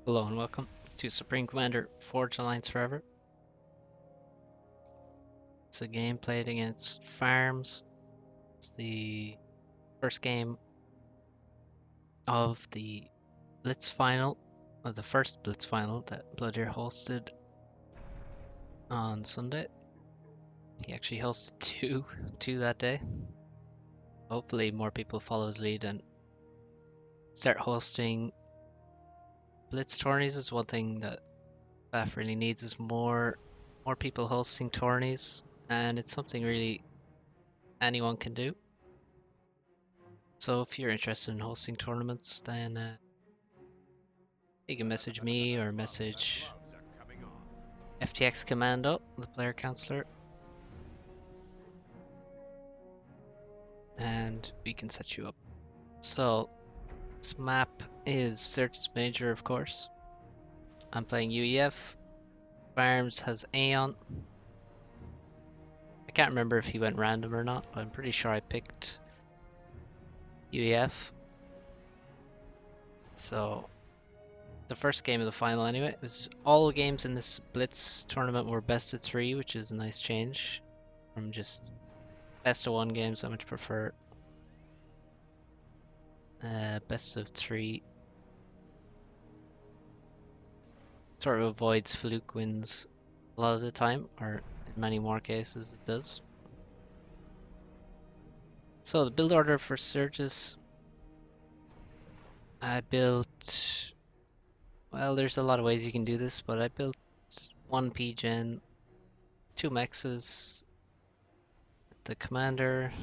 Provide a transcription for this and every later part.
Hello and welcome to Supreme Commander Forge Alliance Forever. It's a game played against Farms. It's the first game of the Blitz final, of the first Blitz final that Bloodir hosted on Sunday. He actually hosted two that day. Hopefully more people follow his lead and start hosting Blitz tourneys. Is one thing that BAF really needs, is more people hosting tourneys, and it's something really anyone can do. So if you're interested in hosting tournaments, then you can message me or message FTX Commando, the player counselor, and we can set you up. So this map is Syrtis Major, of course. I'm playing UEF. Farms has Aeon. I can't remember if he went random or not, but I'm pretty sure I picked UEF. So the first game of the final anyway. It was all the games in this Blitz tournament were best of 3, which is a nice change from just best of 1 games. I much prefer best of 3. Sort of avoids fluke wins a lot of the time, or in many more cases it does. So the build order for Syrtis, I built, well, there's a lot of ways you can do this, but I built 1 P-Gen, 2 Mexes, the Commander,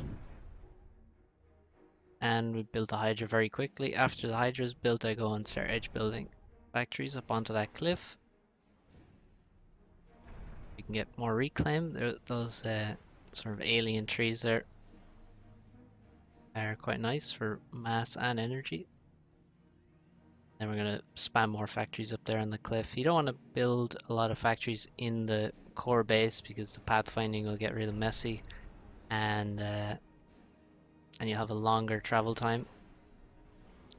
and we built the Hydra very quickly. After the Hydra is built, I go and start edge building factories up onto that cliff. You can get more reclaim. Those sort of alien trees there are quite nice for mass and energy. Then we're going to spam more factories up there on the cliff. You don't want to build a lot of factories in the core base because the pathfinding will get really messy, and you'll have a longer travel time,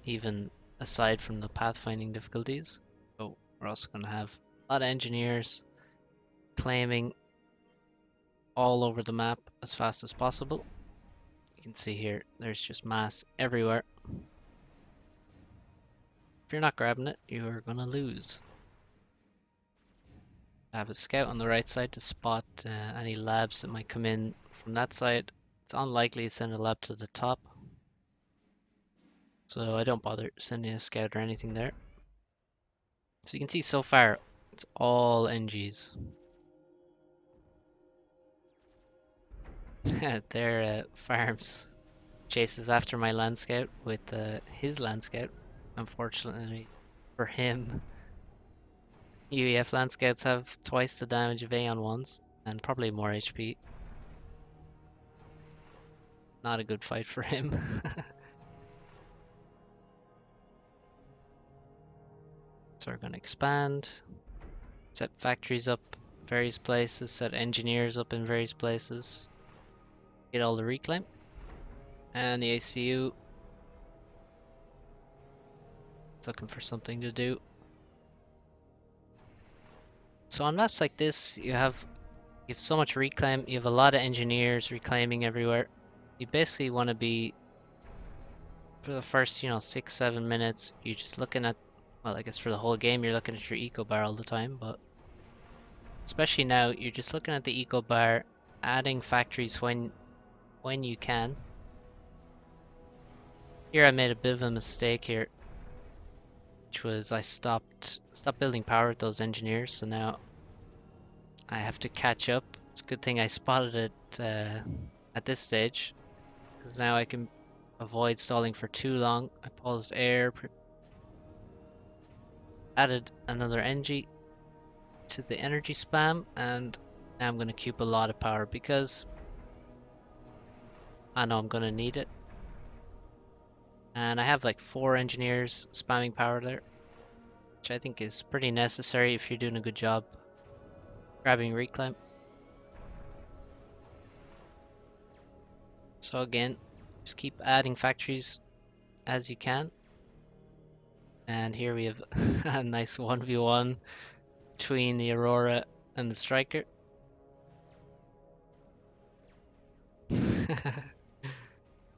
even aside from the pathfinding difficulties. So we're also going to have a lot of engineers claiming all over the map as fast as possible. You can see here, there's just mass everywhere. If you're not grabbing it, you're gonna lose. I have a scout on the right side to spot any labs that might come in from that side. It's unlikely to send a lab to the top, so I don't bother sending a scout or anything there. So you can see so far, it's all NGs. Their farms chases after my land scout with his land scout. Unfortunately for him, UEF land scouts have twice the damage of Aeon ones and probably more HP. Not a good fight for him. So we're going to expand, set factories up various places, set engineers up in various places, get all the reclaim, and the ACU is looking for something to do. So on maps like this, you have so much reclaim, you have a lot of engineers reclaiming everywhere. You basically want to be, for the first 6-7 minutes, you're just looking at, well, I guess for the whole game you're looking at your eco bar all the time, but especially now you're just looking at the eco bar, adding factories when you can. Here I made a bit of a mistake here, which was I stopped building power with those engineers, so now I have to catch up. It's a good thing I spotted it at this stage, because now I can avoid stalling for too long. I paused air, added another NG to the energy spam, and now I'm going to cube a lot of power because I know I'm going to need it. And I have like 4 engineers spamming power there, which I think is pretty necessary if you're doing a good job grabbing reclaim. So again, just keep adding factories as you can. And here we have a nice 1v1 between the Aurora and the Striker.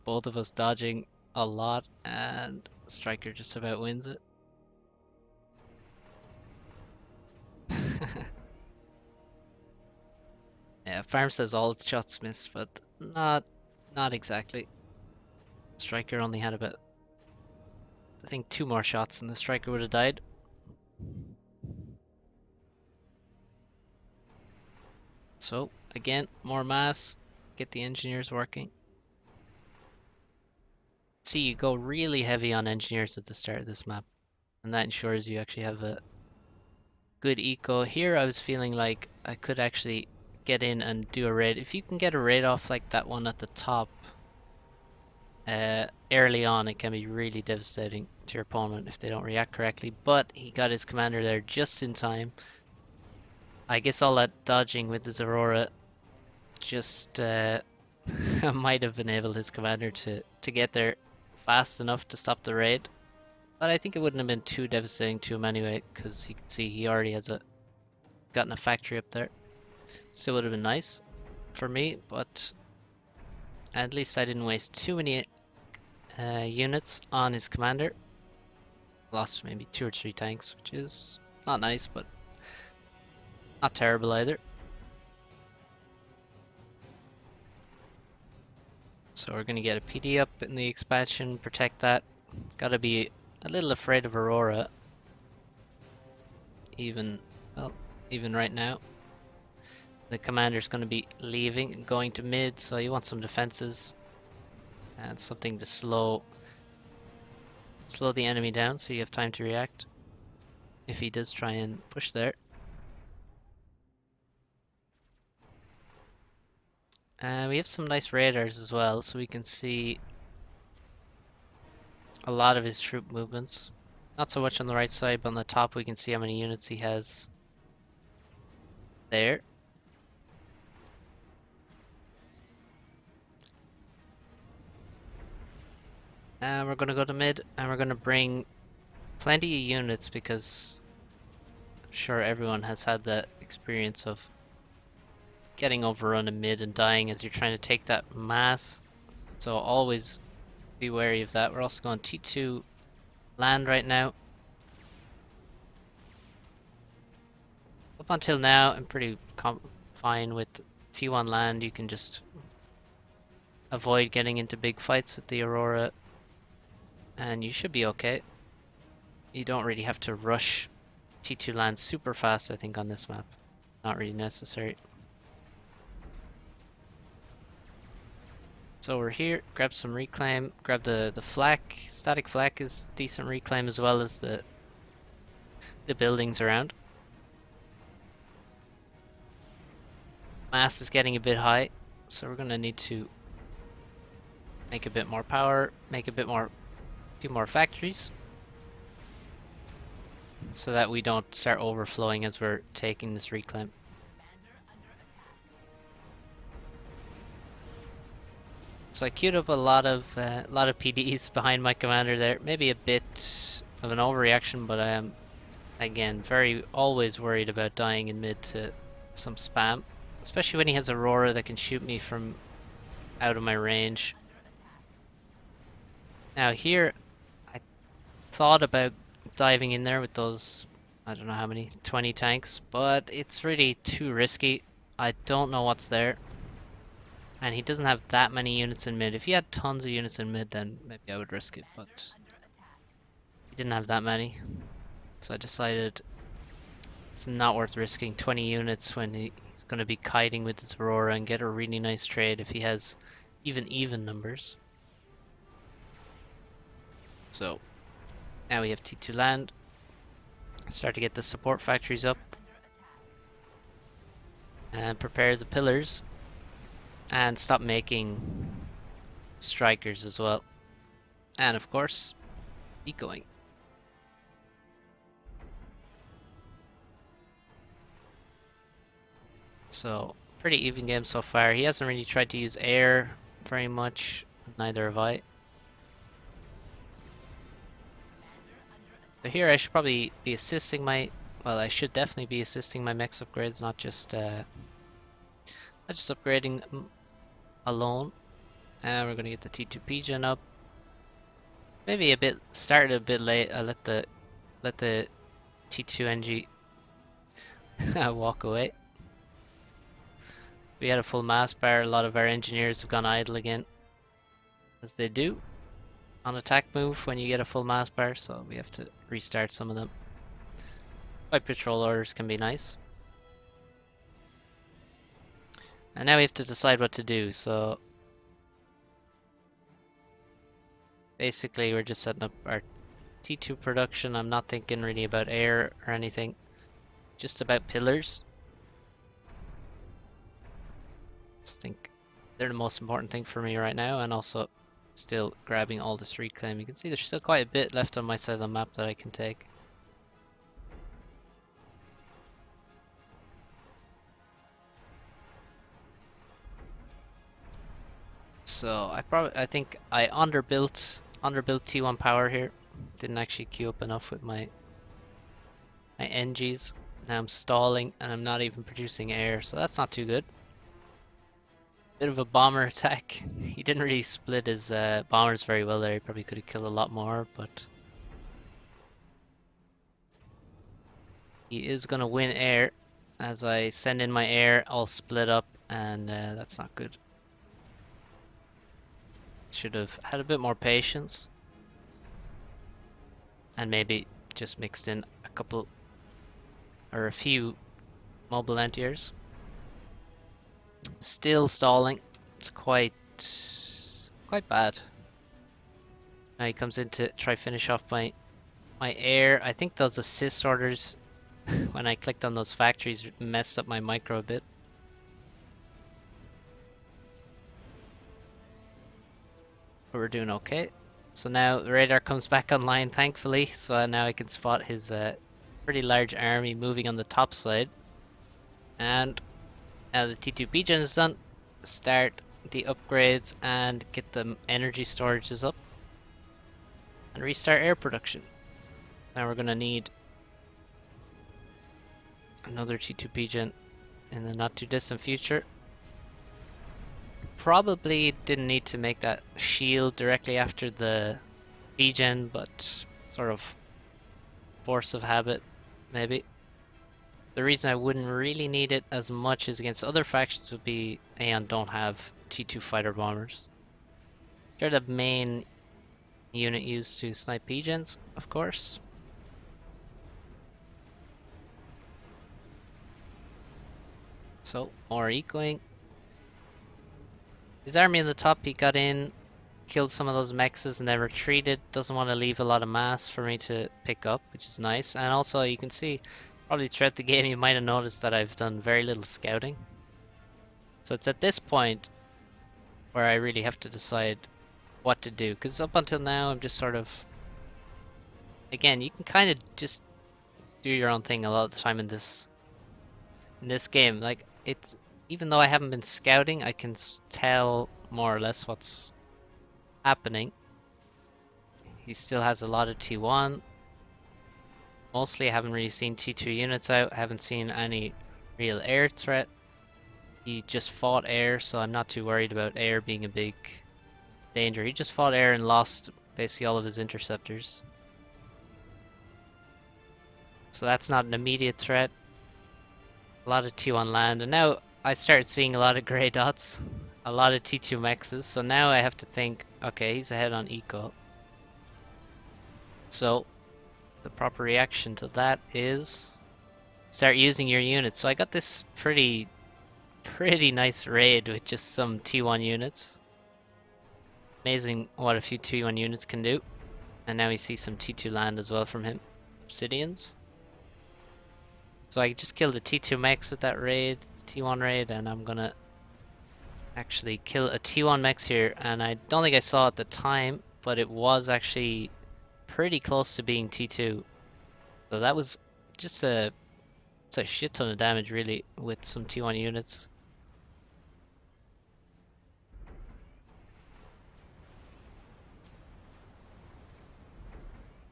Both of us dodging a lot, and Striker just about wins it. Yeah, Farm says all its shots missed, but not exactly. Striker only had about, I think, 2 more shots and the Striker would have died. So again, more mass, get the engineers working. See, you go really heavy on engineers at the start of this map, and that ensures you actually have a good eco. Here I was feeling like I could actually get in and do a raid. If you can get a raid off like that one at the top early on, it can be really devastating to your opponent if they don't react correctly. But he got his commander there just in time. I guess all that dodging with his Aurora just might have enabled his commander to get there fast enough to stop the raid. But I think it wouldn't have been too devastating to him anyway, because you can see he already has gotten a factory up there. Still would have been nice for me, but at least I didn't waste too many units on his commander. Lost maybe 2 or 3 tanks, which is not nice, but not terrible either. So we're going to get a PD up in the expansion, protect that. Gotta be a little afraid of Aurora. Even right now. The commander's going to be leaving and going to mid, so you want some defenses and something to slow the enemy down so you have time to react if he does try and push there. We have some nice radars as well, so we can see a lot of his troop movements. Not so much on the right side, but on the top we can see how many units he has there. And we're going to go to mid, and we're going to bring plenty of units because I'm sure everyone has had that experience of getting overrun in mid and dying as you're trying to take that mass. So always be wary of that. We're also going T2 land right now. Up until now, I'm pretty fine with T1 land. You can just avoid getting into big fights with the Aurora, and you should be okay. You don't really have to rush T2 land super fast, I think, on this map. Not really necessary. So we're here, grab some reclaim, grab the flak. Static flak is decent reclaim as well as the buildings around. Mass is getting a bit high, so we're gonna need to make a bit more power, make a few more factories, so that we don't start overflowing as we're taking this reclaim. So I queued up a lot of PDs behind my commander there. Maybe a bit of an overreaction, but I am again always worried about dying in mid to some spam, especially when he has Aurora that can shoot me from out of my range. Now here, I thought about diving in there with those, I don't know how many, 20 tanks, but it's really too risky. I don't know what's there. And he doesn't have that many units in mid. If he had tons of units in mid, then maybe I would risk it, but he didn't have that many. So I decided it's not worth risking 20 units when he's going to be kiting with his Aurora and get a really nice trade if he has even numbers. So now we have T2 land. Start to get the support factories up and prepare the pillars and stop making strikers as well. And of course, ecoing. So pretty even game so far. He hasn't really tried to use air very much, neither have I. So here I should probably be assisting my, well, I should definitely be assisting my mechs upgrades, not just upgrading alone. And we're gonna get the T2P gen up. Maybe started a bit late. I let the T2NG walk away. We had a full mass bar. A lot of our engineers have gone idle again, as they do on attack move when you get a full mass bar. So we have to restart some of them. Fight patrol orders can be nice. And now we have to decide what to do. So basically, we're just setting up our T2 production. I'm not thinking really about air or anything, just about pillars. Just think they're the most important thing for me right now, and also still grabbing all this reclaim. You can see there's still quite a bit left on my side of the map that I can take. So I think I underbuilt T1 power here. Didn't actually queue up enough with my NGs. Now I'm stalling and I'm not even producing air, so that's not too good. Bit of a bomber attack. He didn't really split his bombers very well there. He probably could have killed a lot more, but he is gonna win air. As I send in my air, I'll split up, and that's not good. Should have had a bit more patience. And maybe just mixed in a couple or a few mobile anti-airs. Still stalling. It's quite bad. Now he comes in to try finish off my air. I think those assist orders when I clicked on those factories messed up my micro a bit. But we're doing okay. So now the radar comes back online, thankfully. So now I can spot his pretty large army moving on the top side. And now the T2B gen is done. Start the upgrades and get the energy storages up. And restart air production. Now we're going to need another T2B gen in the not too distant future. Probably didn't need to make that shield directly after the B-gen, but sort of force of habit, maybe. The reason I wouldn't really need it as much as against other factions would be Aeon don't have T2 fighter bombers. They're the main unit used to snipe B-gens, of course. So, more ecoing. His army on the top, he got in, killed some of those mexes and then retreated. Doesn't want to leave a lot of mass for me to pick up, which is nice. And also you can see, probably throughout the game you might have noticed that I've done very little scouting. So it's at this point where I really have to decide what to do. Because up until now I'm just sort of... Again, you can kind of just do your own thing a lot of the time in this game. Like, it's... Even though I haven't been scouting, I can tell more or less what's happening. He still has a lot of T1. Mostly I haven't really seen T2 units out. I haven't seen any real air threat. He just fought air, so I'm not too worried about air being a big danger. He just fought air and lost basically all of his interceptors. So that's not an immediate threat. A lot of T1 land, and now I started seeing a lot of grey dots. A lot of T2 mexes, so now I have to think, okay, he's ahead on eco. So the proper reaction to that is start using your units. So I got this pretty nice raid with just some T1 units. Amazing what a few T1 units can do. And now we see some T2 land as well from him. Obsidians. So I just killed a T2 mex with that raid, T1 raid, and I'm gonna actually kill a T1 mex here. And I don't think I saw at the time, but it was actually pretty close to being T2. So that was just it's a shit ton of damage really with some T1 units.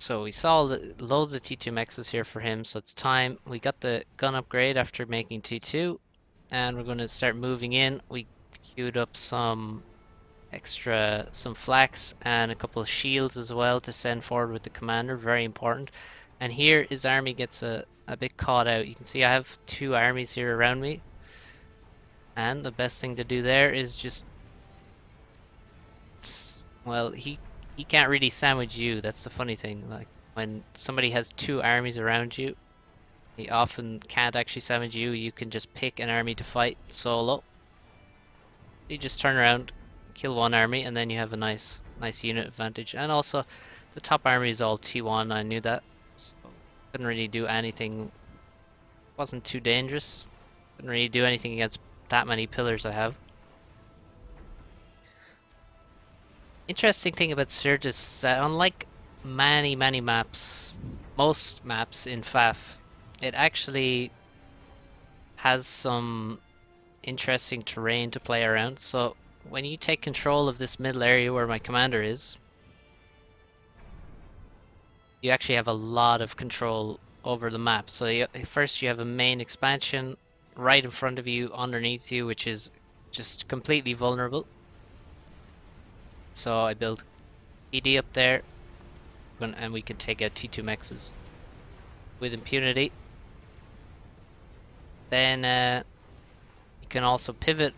So we saw loads of T2 mexes here for him, so it's time. We got the gun upgrade after making T2, and we're going to start moving in. We queued up some flax and a couple of shields as well to send forward with the commander, very important. And here his army gets a bit caught out. You can see I have two armies here around me, and the best thing to do there is just, well, he can't really sandwich you. That's the funny thing. Like when somebody has two armies around you, he often can't actually sandwich you. You can just pick an army to fight solo. You just turn around, kill one army, and then you have a nice unit advantage. And also, the top army is all T1. I knew that, so couldn't really do anything. Wasn't too dangerous. Couldn't really do anything against that many pillars I have. Interesting thing about Syrtis is that unlike many maps, most maps in FAF, it actually has some interesting terrain to play around. So when you take control of this middle area where my commander is, you actually have a lot of control over the map. So first you have a main expansion right in front of you, underneath you, which is just completely vulnerable. So I build PD up there, and we can take out T2 mexes with impunity. Then you can also pivot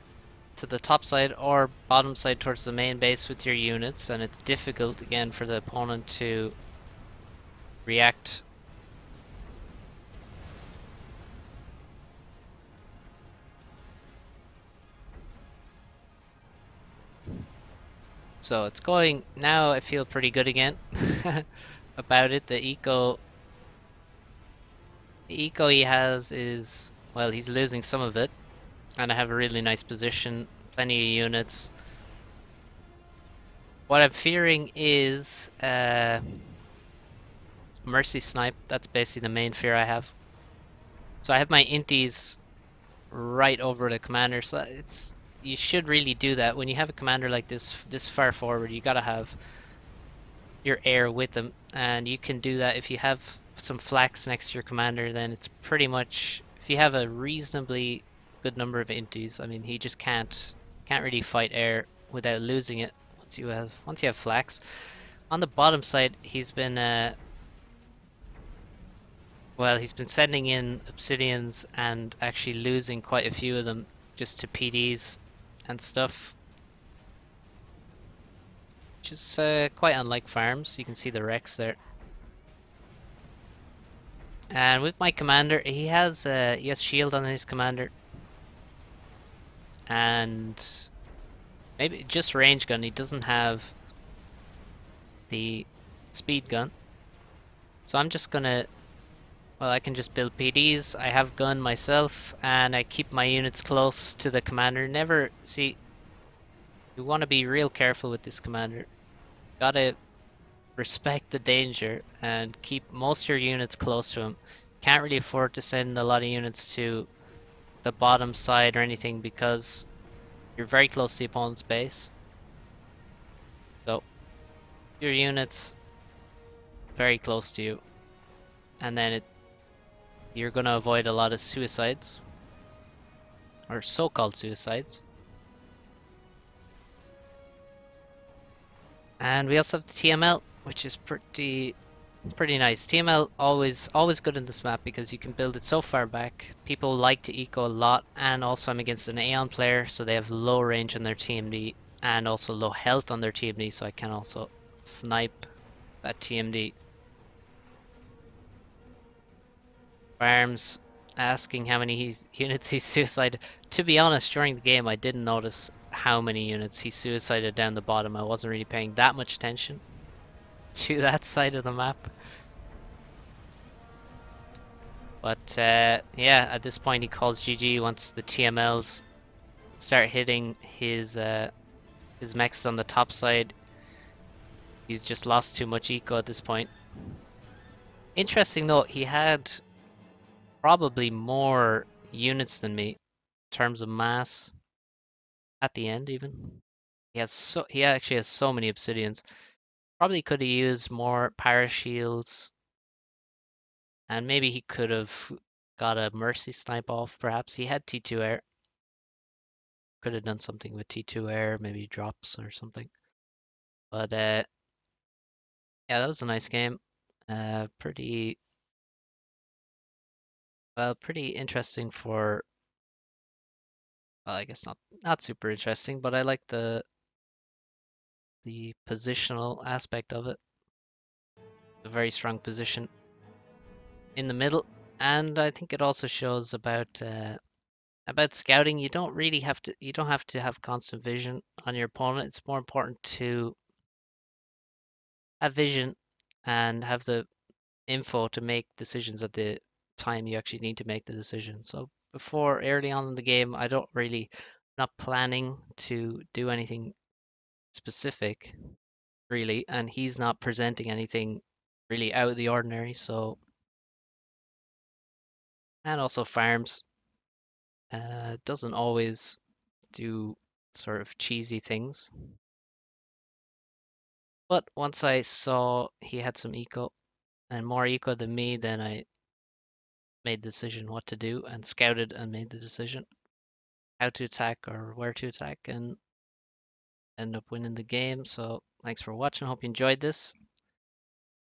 to the top side or bottom side towards the main base with your units, and it's difficult again for the opponent to react. So it's going now. I feel pretty good again about it. The eco he has is, well, he's losing some of it, and I have a really nice position, plenty of units. What I'm fearing is Mercy Snipe. That's basically the main fear I have. So I have my inties right over the commander, so you should really do that. When you have a commander like this far forward, you gotta have your air with them, and you can do that if you have some flax next to your commander. Then it's pretty much, if you have a reasonably good number of inties, I mean, he just can't really fight air without losing it once you have flax. On the bottom side, he's been well, he's been sending in obsidians and actually losing quite a few of them just to PDs and stuff, which is quite unlike farms. You can see the wrecks there. And with my commander, he has shield on his commander, and maybe just range gun. He doesn't have the speed gun, so I'm just gonna, well, I can just build PDs. I have gun myself, and I keep my units close to the commander. Never see. You want to be real careful with this commander. Gotta respect the danger and keep most of your units close to him. Can't really afford to send a lot of units to the bottom side or anything because you're very close to the opponent's base. So your units very close to you, and then you're gonna avoid a lot of suicides, or so-called suicides. And we also have the TML, which is pretty nice. TML always good in this map because you can build it so far back. People like to eco a lot, and also I'm against an Aeon player, so they have low range on their TMD and also low health on their TMD, so I can also snipe that TMD. Farms asking how many units he suicided. To be honest, during the game I didn't notice how many units he suicided down the bottom. I wasn't really paying that much attention to that side of the map. But yeah, at this point he calls GG once the TMLs start hitting his mechs on the top side. He's just lost too much eco at this point. Interesting though, he had probably more units than me in terms of mass at the end even. He actually has so many obsidians. Probably could have used more parashields, and maybe he could have got a mercy snipe off. Perhaps he had T2 air. Could have done something with T2 air, maybe drops or something. But yeah, that was a nice game. Pretty well, pretty interesting for. Well, I guess not super interesting, but I like the positional aspect of it. A very strong position in the middle, and I think it also shows about scouting. You don't have to have constant vision on your opponent. It's more important to have vision and have the info to make decisions at the time you actually need to make the decision. So before early on in the game, I don't really not planning to do anything specific really, and he's not presenting anything really out of the ordinary. So and also farms doesn't always do sort of cheesy things. But once I saw he had some eco and more eco than me, then I made the decision what to do and scouted and made the decision how to attack or where to attack and end up winning the game. So thanks for watching. Hope you enjoyed this,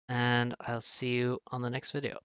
and I'll see you on the next video.